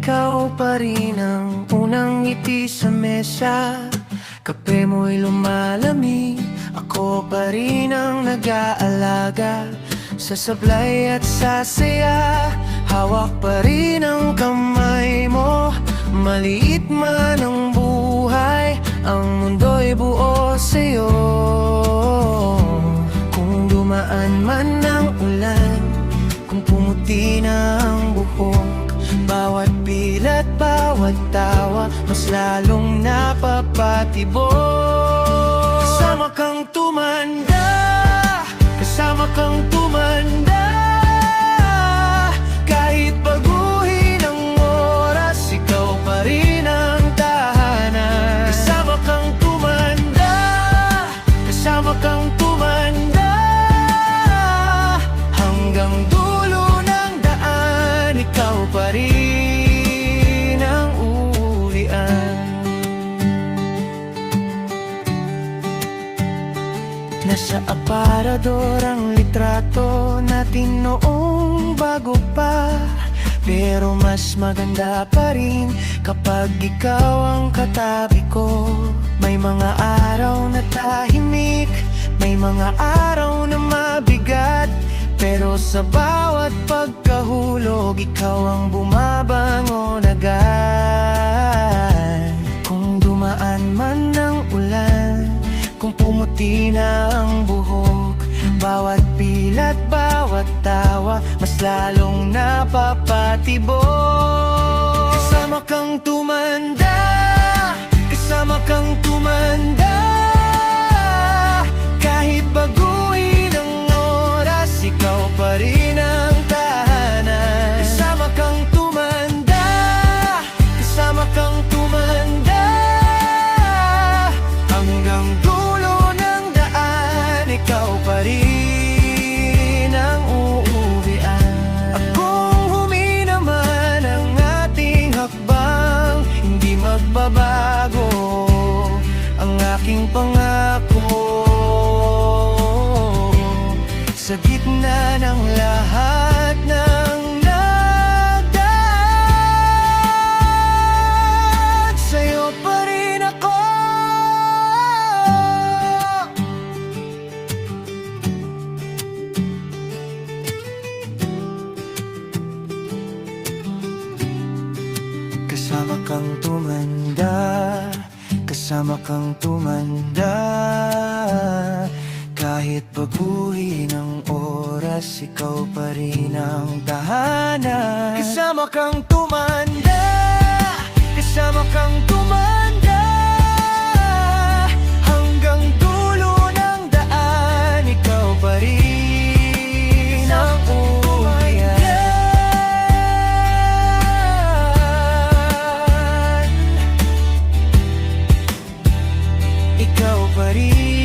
ikaw pa rin ang unang ngiti sa mesa. Kape mo'y lumalamig, ako pa rin ang nag-aalaga. Sa sablay at sa saya, hawak pa rin ang kamay mo. Maliit man ang buhay, ang mundo'y buo sa'yo. Kung dumaan man ang ulan, kung pumuti na ang buhok, bawat pilat, bawat tawa, mas lalong napapatibok. Kasama kang tumanda, kasama kang tumanda. Kahit baguhin ang oras, ikaw pa rin ang tahanan. Kasama kang tumanda, kasama kang tumanda. Hanggang dulo ng daan, ikaw pa rin ang uuwian. Nasa aparador ang litrato natin noong bago pa, pero mas maganda pa rin kapag ikaw ang katabi ko. May mga araw na tahimik, may mga araw na mabigat, pero sa bawat pagkahulog, ikaw ang bumabangon agad. Kung dumaan man ng ulan, kung pumuti na ang buhok, bawat pilat, bawat tawa, mas lalong napapatibok. Kasama kang tumanda, kasama kang tumanda. Kahit baguhin ang oras, ikaw pa rin ang tahanan. Kasama kang tumanda, kasama kang tumanda. Hanggang dulo ng daan, ikaw pa rin ang uuwian. Akong huminaman ang ating hakbang, hindi magbabago ang aking pangako. Sa gitna ng lahat ng nagdaan, sa'yo pa rin ako. Kasama kang tumanda, kasama kang tumanda. Kahit baguhin ang oras, ikaw pa rin ang tahanan. Kasama kang tumanda, kasama kang tumanda. Hanggang dulo ng daan, ikaw pa rin ang uuwian. Ikaw pa rin